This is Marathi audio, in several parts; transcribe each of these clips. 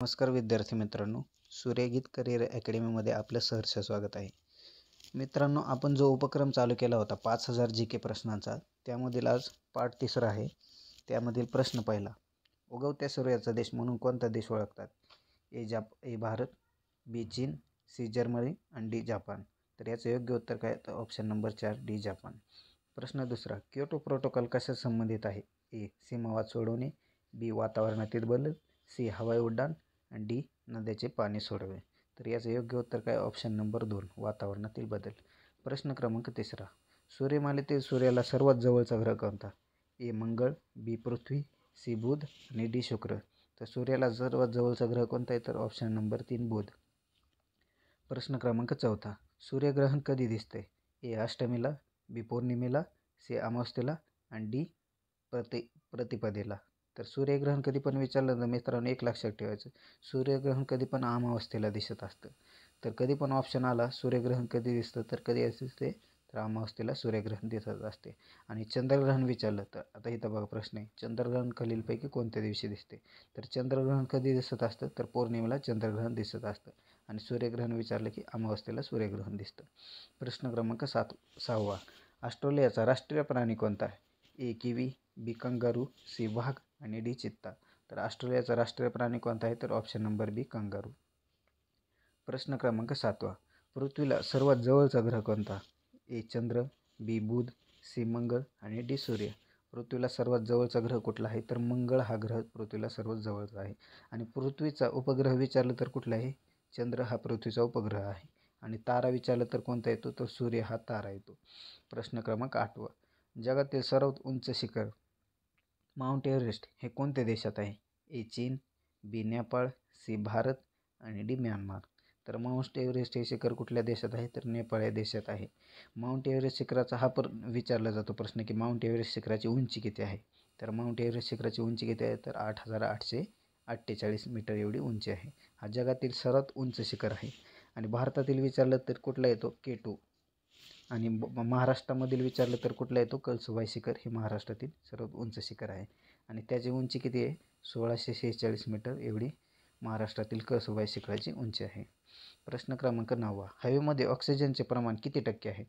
नमस्कार विद्यार्थी मित्रांनो, सूर्यगीत करिअर अकॅडमीमध्ये आपलं सहर्ष स्वागत आहे. मित्रांनो, आपण जो उपक्रम चालू केला होता 5000 GK प्रश्नांचा, त्यामधील आज पाठ 3 आहे. त्यामधील प्रश्न पहिला, उगवत्या सूर्याचा देश म्हणून कोणता देश ओळखतात? ए भारत, बी चीन, सी जर्मनी आणि डी जापान. तर याचं योग्य उत्तर काय? तर ऑप्शन नंबर 4 डी जापान. प्रश्न दुसरा, क्योटो प्रोटोकॉल कशा संबंधित आहे? ए सीमावाद सोडवणे, बी वातावरणातील बदल, सी हवाई उड्डाण आणि डी नद्याचे पाणी सोडवे. तर याचं योग्य उत्तर काय? ऑप्शन नंबर 2 वातावरणातील बदल. प्रश्न क्रमांक 3, सूर्यमालेतील सूर्याला सर्वात जवळचा ग्रह कोणता? ए मंगळ, बी पृथ्वी, सी बुध आणि डी शुक्र. तर सूर्याला सर्वात जवळचा ग्रह कोणता आहे? तर ऑप्शन नंबर 3 बुध. प्रश्न क्रमांक 4, सूर्यग्रहण कधी दिसते? ए अष्टमीला, बी पौर्णिमेला, सी अमावस्येला आणि डी प्रतिपदेला. तर सूर्यग्रहण कधी पण विचारलं तर मित्रांनो एक लक्षात ठेवायचं, सूर्यग्रहण कधी पण अमावस्येला दिसत असतं. तर कधी पण ऑप्शन आला सूर्यग्रहण कधी दिसतं तर कधी असते तर अमावस्येला सूर्यग्रहण दिसत असते. आणि चंद्रग्रहण विचारलं तर आता इथं बघा प्रश्न आहे, चंद्रग्रहण खालीलपैकी कोणत्या दिवशी दिसते? तर चंद्रग्रहण कधी दिसत असतं तर पौर्णिमेला चंद्रग्रहण दिसत असतं. आणि सूर्यग्रहण विचारलं की अमावस्येला सूर्यग्रहण दिसतं. प्रश्न क्रमांक 6, ऑस्ट्रेलियाचा राष्ट्रीय प्राणी कोणता आहे? ए किवी, बी कंगारू, सी वाघ आणि डी चित्ता. तर ऑस्ट्रेलियाचा राष्ट्रीय प्राणी कोणता आहे? तर ऑप्शन नंबर बी कंगारू. प्रश्न क्रमांक 7, पृथ्वीला सर्वात जवळचा ग्रह कोणता? ए चंद्र, बी बुध, सी मंगळ आणि डी सूर्य. पृथ्वीला सर्वात जवळचा ग्रह कुठला आहे? तर मंगळ हा ग्रह पृथ्वीला सर्वात जवळचा आहे. आणि पृथ्वीचा उपग्रह विचारलं तर कुठला आहे? चंद्र हा पृथ्वीचा उपग्रह आहे. आणि तारा विचारलं तर कोणता येतो? तर सूर्य हा तारा येतो. प्रश्न क्रमांक 8, जगातील सर्वात उंच शिखर माउंट एव्हरेस्ट हे कोणत्या देशात आहे? ए चीन, बी नेपाळ, सी भारत आणि डी म्यानमार. तर माउंट एव्हरेस्ट हे शिखर कुठल्या देशात आहे? तर नेपाळ या देशात आहे. माउंट एव्हरेस्ट शिखराचा हा विचारला जातो प्रश्न की माउंट एव्हरेस्ट शिखराची उंची किती आहे? तर माउंट एव्हरेस्ट शिखराची उंची किती आहे? तर 8848 मीटर एवढी उंची आहे. हा जगातील सर्वात उंच शिखर आहे. आणि भारतातील विचारलं तर कुठला येतो? K2. आणि महाराष्ट्रामधील विचारलं तर कुठला येतो? कळसुबाई शिखर हे महाराष्ट्रातील सर्वात उंच शिखर आहे. आणि त्याची उंची किती आहे? 1646 मीटर एवढी महाराष्ट्रातील कळसुबाई शिखराची उंची आहे. प्रश्न क्रमांक 9, हवेमध्ये ऑक्सिजनचे प्रमाण किती टक्के आहे?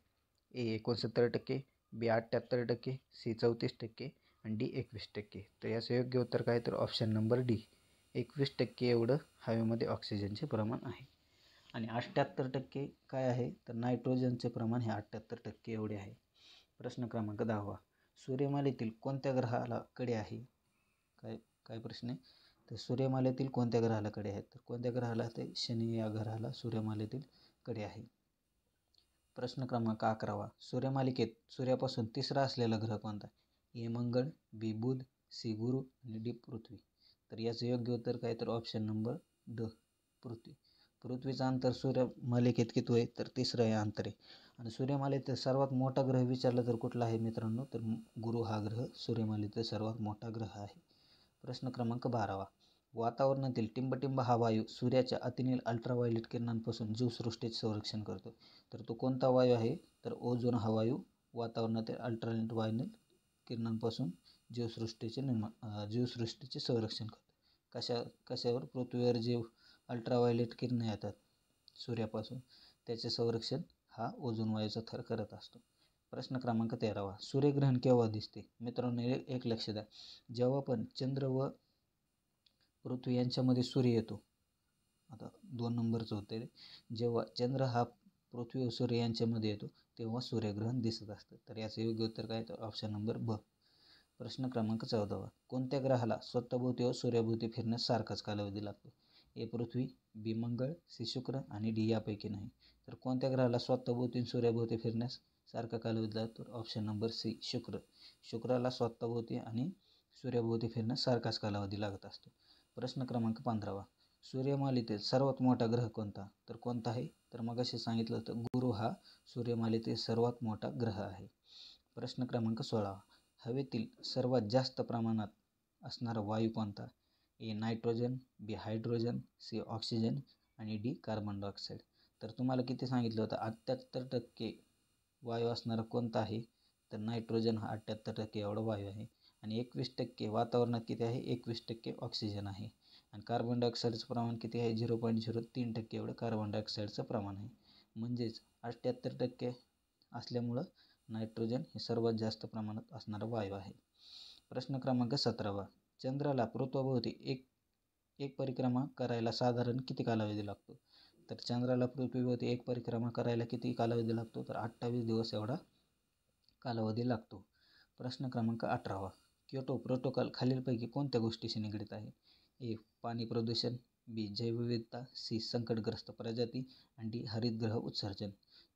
ए 69%, बी 78%, सी 34% आणि डी 21%. तर याचं योग्य उत्तर काय? तर ऑप्शन नंबर डी 21% एवढं हवेमध्ये ऑक्सिजनचे प्रमाण आहे. आणि 78% काय आहे? तर नायट्रोजनचे प्रमाण हे 78% एवढे आहे. प्रश्न क्रमांक 10, सूर्यमालेतील कोणत्या ग्रहाला कडे आहे? काय प्रश्न आहे? तर सूर्यमालेतील कोणत्या ग्रहाला कडे आहेत? तर कोणत्या ग्रहाला? ते शनी या ग्रहाला सूर्यमालेतील कडे आहे. प्रश्न क्रमांक 11, सूर्यमालिकेत सूर्यापासून तिसरा असलेला ग्रह कोणता? ए मंगळ, बी बुध, सी गुरु आणि डी पृथ्वी. तर याचं योग्य उत्तर काय? तर ऑप्शन नंबर ड पृथ्वी. पृथ्वीचं अंतर सूर्यमालिकेत किती आहे? तर 3रं हे अंतर आहे. आणि सूर्यमालेतील सर्वात मोठा ग्रह विचारला तर कुठला आहे मित्रांनो? तर गुरु हा ग्रह सूर्यमालेतील सर्वात मोठा ग्रह आहे. प्रश्न क्रमांक 12, वातावरणातील टिंबटिंब हा वायू सूर्याच्या अतिनील अल्ट्राव्हायोलेट किरणांपासून जीवसृष्टीचे संरक्षण करतो. तर तो कोणता वायू आहे? तर ओझोन हा वायू वातावरणातील अल्ट्राव्हायोलेट किरणांपासून जीवसृष्टीचे संरक्षण करतो. कशावर? पृथ्वीवर जे अल्ट्राव्हायोलेट किरणं येतात सूर्यापासून त्याचे संरक्षण हा ओझोन वायूचा थर करत असतो. प्रश्न क्रमांक 13, सूर्यग्रहण केव्हा दिसते? मित्रांनो एक लक्ष द्या, जेव्हा पण चंद्र व पृथ्वी यांच्यामध्ये सूर्य येतो, आता 2 नंबरचं होते, जेव्हा चंद्र हा पृथ्वी व सूर्य यांच्यामध्ये येतो तेव्हा सूर्यग्रहण दिसत असतं. तर याचं योग्य उत्तर काय? तर ऑप्शन नंबर ब. प्रश्न क्रमांक 14, कोणत्या ग्रहाला स्वतःभोवती व सूर्याभोवती फिरण्यास सारखाच कालावधी लागतो? ए पृथ्वी, बी मंगळ, सी शुक्र आणि डी यापैकी नाही. तर कोणत्या ग्रहाला स्वतःभोवती सूर्याभोवती फिरण्यास सारखा कालावधी लागतो? तर ऑप्शन नंबर सी शुक्र. शुक्राला स्वतःभोवती आणि सूर्याभोवती फिरण्यास सारखाच कालावधी लागत असतो. प्रश्न क्रमांक 15, सूर्यमालेतील सर्वात मोठा ग्रह कोणता? तर कोणता आहे? तर मगाशी सांगितलं होतं गुरु हा सूर्यमालेतील सर्वात मोठा ग्रह आहे. प्रश्न क्रमांक 16, हवेतील सर्वात जास्त प्रमाणात असणारा वायू कोणता? ए नायट्रोजन, बी हायड्रोजन, सी ऑक्सिजन आणि डी कार्बन डायऑक्साईड. तर तुम्हाला किती सांगितलं होतं? 78% वायू असणारा कोणता आहे? तर नायट्रोजन हा 78% एवढा वायू आहे. आणि 21% वातावरणात किती आहे? 21% ऑक्सिजन आहे. आणि कार्बन डायऑक्साईडचं प्रमाण किती आहे? 0.03% एवढं कार्बन डायऑक्साईडचं प्रमाण आहे. म्हणजेच 78% असल्यामुळं नायट्रोजन हे सर्वात जास्त प्रमाणात असणारा वायू आहे. प्रश्न क्रमांक 17. चंद्राला पृथ्वीभोवती एक परिक्रमा करायला साधारण किती कालावधी लागतो? तर चंद्राला पृथ्वीभोवती एक परिक्रमा करायला किती कालावधी लागतो? तर 28 दिवस एवढा कालावधी लागतो. प्रश्न क्रमांक 18. क्योटो प्रोटोकॉल खालीलपैकी कोणत्या गोष्टीशी निगडीत आहे? ए. पाणी प्रदूषण, बी. जैवविविधता, सी. संकटग्रस्त प्रजाती आणि डी. हरितगृह उत्सर्जन.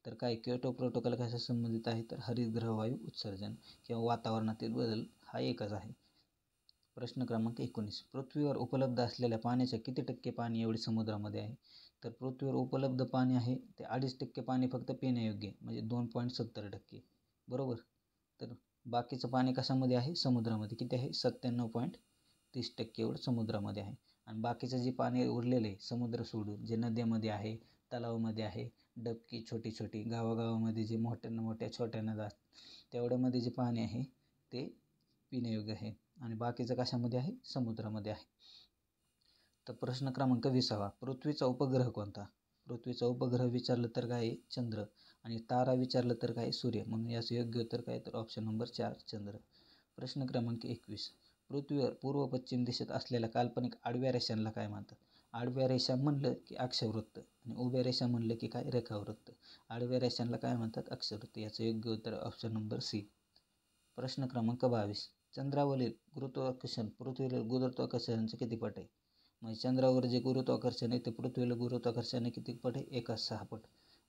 तर काय क्योटो प्रोटोकॉल कशा संबंधित आहे? तर हरितगृह वायू उत्सर्जन किंवा वातावरणातील बदल हा एकच आहे. प्रश्न क्रमांक 19. पृथ्वीवर उपलब्ध असलेल्या पाण्याच्या किती टक्के पाणी एवढे समुद्रामध्ये आहे? तर पृथ्वीवर उपलब्ध पाणी आहे ते 2.5% पाणी फक्त पिण्यायोग्य म्हणजे 2.70%. बरोबर. तर बाकीचं पाणी कशामध्ये आहे? समुद्रामध्ये. किती आहे? 97.30% एवढं समुद्रामध्ये आहे. आणि बाकीचं जे पाणी उरलेलं आहे समुद्र सोडून, जे नद्यामध्ये आहे, तलावामध्ये आहे, डबकी छोटी छोटी गावागावामध्ये जे मोठ्या छोट्या नद्या तेवढ्यामध्ये जे पाणी आहे ते पिण्यायोग्य आहे आणि बाकीचं कशामध्ये आहे? समुद्रामध्ये आहे. तर प्रश्न क्रमांक 20. पृथ्वीचा उपग्रह कोणता? पृथ्वीचा उपग्रह विचारलं तर काय आहे? चंद्र. आणि तारा विचारलं तर काय? सूर्य. म्हणून याचं योग्य उत्तर काय? तर ऑप्शन नंबर 4 चंद्र. प्रश्न क्रमांक 21. पृथ्वीवर पूर्व पश्चिम दिशेत असलेल्या काल्पनिक आडव्या रेषांना काय म्हणतात? आडव्या रेषा म्हणलं की अक्षवृत्त आणि उभ्या रेषा म्हणलं की काय? रेखावृत्त. आडव्या रेषांना काय म्हणतात? अक्षवृत्त. याचं योग्य उत्तर ऑप्शन नंबर सी. प्रश्न क्रमांक 22. चंद्रावरील गुरुत्वाकर्षण पृथ्वीवरील गुरुत्वाकर्षणाचे किती पट आहे? म्हणजे चंद्रावर जे गुरुत्वाकर्षण आहे ते पृथ्वीला गुरुत्वाकर्षण किती पट आहे? 1/6 पट.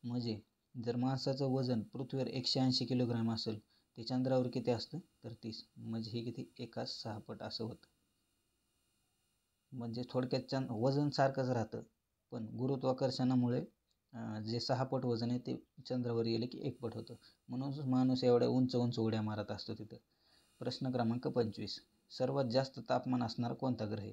म्हणजे जर माणसाचं वजन पृथ्वीवर 180 किलोग्राम असेल ते चंद्रावर किती असतं? तर 30. म्हणजे हे किती? 1/6 पट असं होतं. म्हणजे थोडक्यात वजन सारखंच राहतं पण गुरुत्वाकर्षणामुळे जे 6 पट वजन आहे ते चंद्रावर गेले की 1 पट होतं. म्हणून माणूस एवढ्या उंच उंच उड्या मारत असतो तिथं. प्रश्न क्रमांक 25. सर्वात जास्त तापमान असणारा कोणता ग्रह आहे?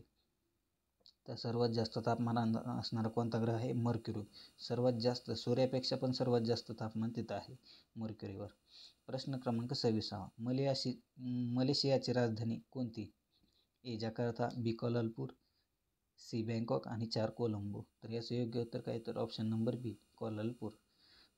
तर सर्वात जास्त तापमान असणारा कोणता ग्रह आहे? मर्क्युरी. सर्वात जास्त सूर्यापेक्षा पण सर्वात जास्त तापमान तिथं आहे मर्क्युरीवर. प्रश्न क्रमांक 26. मलेशियाची राजधानी कोणती? ए. जकार्ता, बी. कोलालपूर, सी. बँकॉक आणि 4 कोलंबो. तर याचं योग्य उत्तर काय? तर ऑप्शन नंबर बी कोलालपूर.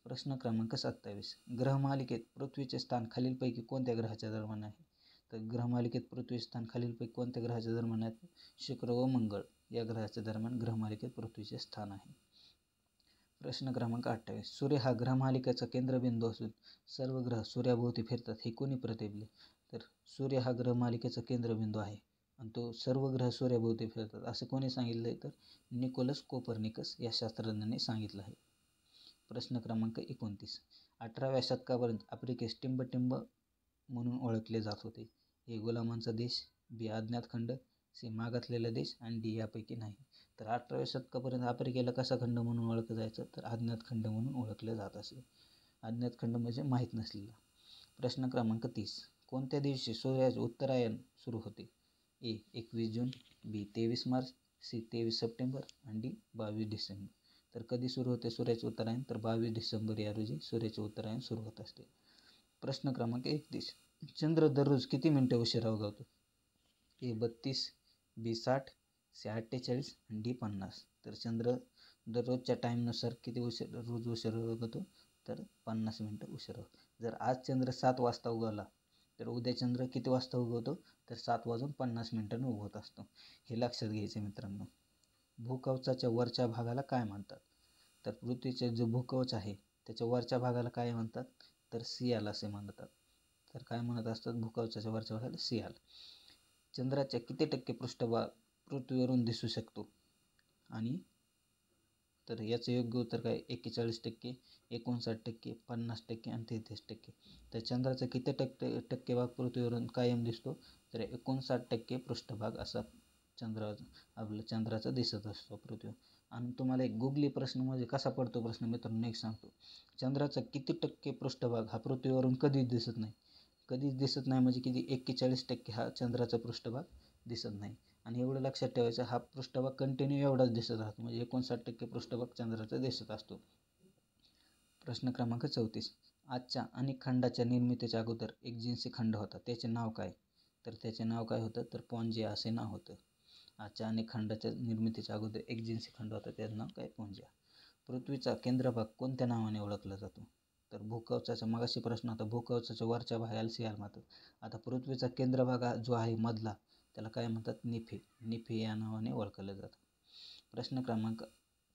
प्रश्न क्रमांक 27. ग्रहमालिकेत पृथ्वीचे स्थान खालीलपैकी कोणत्या ग्रहाच्या दरम्यान आहे? तर ग्रहमालिकेत पृथ्वीचे स्थान खालीलपैकी कोणत्या ग्रहाच्या दरम्यान आहे? शुक्र व मंगळ या ग्रहाच्या दरम्यान ग्रहमालिकेत पृथ्वीचे स्थान आहे. प्रश्न क्रमांक 28. सूर्य हा ग्रहमालिकेचा केंद्रबिंदू असून सर्व ग्रह सूर्याभोवती फिरतात हे कोणी प्रतिपादिले? तर सूर्य हा ग्रहमालिकेचा केंद्रबिंदू आहे आणि तो सर्व ग्रह सूर्याभोवती फिरतात असं कोणी सांगितलं आहे? तर निकोलस कोपर्निकस या शास्त्रज्ञाने सांगितलं आहे. प्रश्न क्रमांक 29. 18व्या शतकापर्यंत आफ्रिकेस टिंबटिंब म्हणून ओळखले जात होते. ए. गुलामांचा देश, बी. अज्ञात खंड, सी. मागासलेला देश आणि डी. यापैकी नाही. तर 18व्या शतकापर्यंत आफ्रिकेला कसा खंड म्हणून ओळखलं जायचं? तर अज्ञात खंड म्हणून ओळखले जात असे. अज्ञात खंड म्हणजे माहीत नसलेला. प्रश्न क्रमांक 30. कोणत्या दिवशी सूर्याचे उत्तरायण सुरू होते? ए. 21 जून, बी. 23 मार्च, सी. 23 सप्टेंबर आणि डी. 22 डिसेंबर. तर कधी सुरू होते सूर्याचे उत्तरायण? तर 22 डिसेंबर या रोजी सूर्याचे उत्तरायण सुरू होत असते. प्रश्न क्रमांक 31. चंद्र दररोज किती मिनिटं उशिरा उगवतो? ए. 32, बी. 60, सी. 48 आणि डी. 50. तर चंद्र दररोजच्या टाईमनुसार किती रोज उशिरा उगवतो? तर 50 मिनिटं उशिरा. जर आज चंद्र 7 वाजता उगवला तर उद्या चंद्र किती वाजता उगवतो? तर 7:50 उगवत असतो. हे लक्षात घ्यायचं मित्रांनो. भूकवचाच्या वरच्या भागाला काय म्हणतात? तर पृथ्वीचे जो भूकवच आहे त्याच्या वरच्या भागाला काय म्हणतात? तर सियाल असे म्हणतात. तर काय म्हणत असतात भूकवचाच्या वरच्या भागाला? सियाल. चंद्राच्या किती टक्के पृष्ठभाग पृथ्वीवरून दिसू शकतो? आणि तर याचं योग्य उत्तर काय? 41%, 59%, 50% आणि 33%. तर चंद्राचा किती टक्के भाग पृथ्वीवरून कायम दिसतो? तर 59% पृष्ठभाग असा चंद्राचा दिसत असतो पृथ्वीवर. आणि तुम्हाला एक गुगली प्रश्न म्हणजे कसा पडतो प्रश्न मित्रांनो एक सांगतो. चंद्राचा किती टक्के पृष्ठभाग हा पृथ्वीवरून कधीच दिसत नाही? कधीच दिसत नाही म्हणजे किती? 41% हा चंद्राचा पृष्ठभाग दिसत नाही. आणि एवढं लक्षात ठेवायचं हा पृष्ठभाग कंटिन्यू एवढाच दिसत राहतो म्हणजे 59% पृष्ठभाग चंद्राचा दिसत असतो. प्रश्न क्रमांक 34. आजच्या अनेक खंडाच्या निर्मितीच्या अगोदर एक जिन्सी खंड होता त्याचे नाव काय? तर त्याचे नाव काय होतं? तर पॉन्जिया असे नाव होतं. आजच्या अनेक खंडाच्या निर्मितीच्या अगोदर एक जिन्सी खंड होता, त्याचं नाव काय? पुंजा. पृथ्वीचा केंद्रभाग कोणत्या नावाने ओळखला जातो? तर भूकवचाचा मगाशी प्रश्न होता, भूकवचाच्या वरच्या भागाला सियार म्हणतात. आता पृथ्वीचा केंद्रभाग जो आहे मधला, त्याला काय म्हणतात? निफे. निफे या नावाने ओळखलं जातं. प्रश्न क्रमांक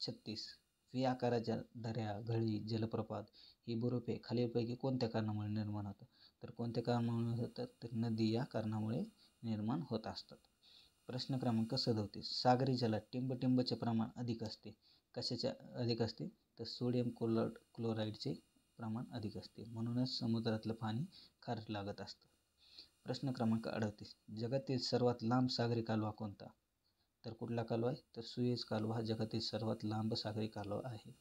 36. व्ही आकाराच्या दऱ्या, घळी, जलप्रपात ही भूरूपे खालीलपैकी कोणत्या कारणामुळे निर्माण होतात? तर कोणत्या कारणामुळे होतात? तर नदी या कारणामुळे निर्माण होत असतात. प्रश्न क्रमांक 37. सागरी जलात टिंबटिंबचे प्रमाण अधिक असते. कशाचे अधिक असते? तर सोडियम क्लोराईडचे प्रमाण अधिक असते, म्हणूनच समुद्रातलं पाणी खारट लागत असतं. प्रश्न क्रमांक 38. जगातील सर्वात लांब सागरी कालवा कोणता? तर कुठला कालवा आहे? तर सुएझ कालवा हा जगातील सर्वात लांब सागरी कालवा आहे.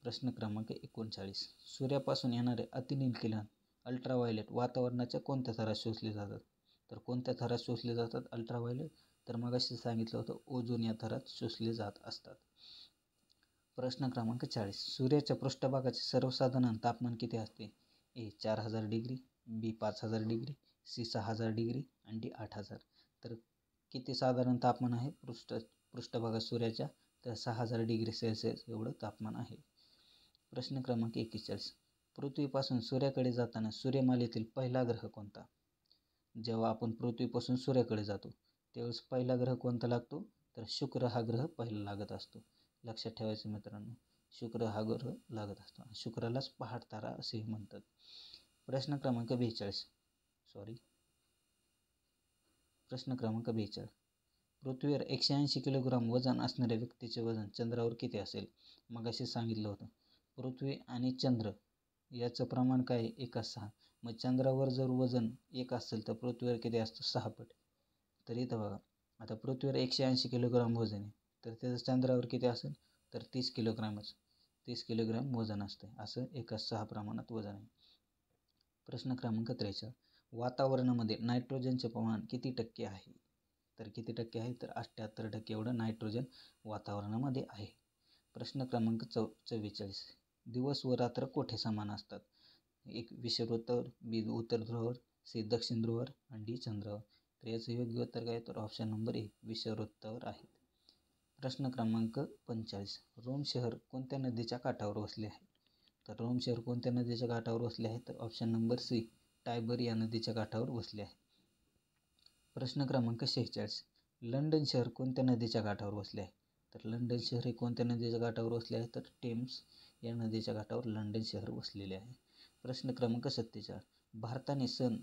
प्रश्न क्रमांक 39. सूर्यापासून येणारे अतिनील किरण अल्ट्राव्हायोलेट वातावरणाच्या कोणत्या थरात शोषले जातात? तर कोणत्या थरात शोषले जातात अल्ट्राव्हायोलेट? तर मगाशी सांगितलं होतं, ओझोन या थरात शोषले जात असतात. प्रश्न क्रमांक 40. सूर्याच्या पृष्ठभागाचे सर्वसाधारण तापमान किती असते? ए 4000 डिग्री, बी 5000 डिग्री, सी 6000 डिग्री आणि डी 8000. तर किती साधारण तापमान आहे पृष्ठभागात सूर्याच्या? तर 6000 डिग्री सेल्सिअस एवढं तापमान आहे. प्रश्न क्रमांक 41. पृथ्वीपासून सूर्याकडे जाताना सूर्यमालेतील पहिला ग्रह कोणता? जेव्हा आपण पृथ्वीपासून सूर्याकडे जातो त्यावेळेस पहिला ग्रह कोणता लागतो? तर शुक्र हा ग्रह पहिला लागत असतो. लक्षात ठेवायचं मित्रांनो, शुक्र हा ग्रह लागत असतो. शुक्रालाच पहाट तारा असेही म्हणतात. प्रश्न क्रमांक 42. प्रश्न क्रमांक 42. पृथ्वीवर 180 किलोग्राम वजन असणाऱ्या व्यक्तीचे वजन चंद्रावर किती असेल? मगाशी सांगितलं होतं, पृथ्वी आणि चंद्र याचं प्रमाण काय आहे? 1:6. मग चंद्रावर जर वजन 1 असेल तर पृथ्वीवर किती असतं? 6 पट. तर इथं बघा, आता पृथ्वीवर 180 किलोग्राम वजन आहे, तर त्याचं चंद्रावर किती असेल? तर 30 किलोग्रामच. 30 किलोग्राम वजन असते. असं 1:6 प्रमाणात वजन आहे. प्रश्न क्रमांक 43. वातावरणामध्ये नायट्रोजनचे प्रमाण किती टक्के आहे? तर किती टक्के आहे? तर 78% एवढं नायट्रोजन वातावरणामध्ये आहे. प्रश्न क्रमांक 44. दिवस व रात्र कोठे समान असतात? एक विषुववृत्तावर, बी उत्तर ध्रुवावर, सी दक्षिण ध्रुवावर आणि डी चंद्रावर. तर याचं योग्य उत्तर काय? तर ऑप्शन नंबर ए विषुववृत्तावर आहे. प्रश्न क्रमांक 45. रोम शहर कोणत्या नदीच्या काठावर वसले आहे? तर रोम शहर कोणत्या नदीच्या काठावर वसले आहे? तर ऑप्शन नंबर सी टायबर या नदीच्या काठावर वसले आहे. प्रश्न क्रमांक 46. लंडन शहर कोणत्या नदीच्या काठावर वसले आहे? तर लंडन शहर हे कोणत्या नदीच्या काठावर वसले आहे? तर टेम्स या नदीच्या काठावर लंडन शहर वसलेले आहे. प्रश्न क्रमांक 47. भारताने सन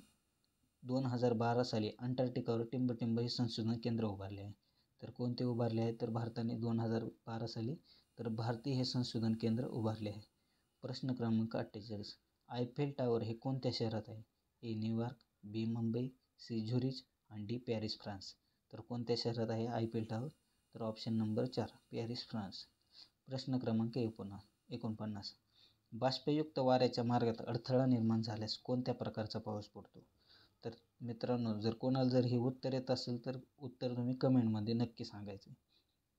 2012 साली अंटार्क्टिकावर टिंबटिंब हे संशोधन केंद्र उभारले आहे. तर कोणते उभारले आहे? तर भारताने 2012 साली तर भारतीय हे संशोधन केंद्र उभारले आहे. प्रश्न क्रमांक 48. आयफेल टॉवर हे कोणत्या शहरात आहे? ए न्यूयॉर्क, बी मुंबई, सी झुरिच आणि डी पॅरिस फ्रान्स. तर कोणत्या शहरात आहे आयफेल टॉवर? तर ऑप्शन नंबर 4 पॅरिस फ्रान्स. प्रश्न क्रमांक 49. बाष्पयुक्त वाऱ्याच्या मार्गात अडथळा निर्माण झाल्यास कोणत्या प्रकारचा पाऊस पडतो? तर मित्रांनो, जर कोणाला जर हे उत्तर येत असेल तर उत्तर तुम्ही कमेंटमध्ये नक्की सांगायचं.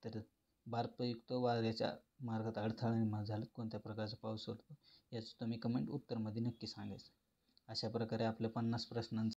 तर बाष्पयुक्त वाऱ्याच्या मार्गात अडथळा निर्माण झाला कोणत्या प्रकारचा पाऊस पडतो याचं तुम्ही कमेंट उत्तरमध्ये नक्की सांगायचं. अशा प्रकारे आपल्या 50 प्रश्नांचं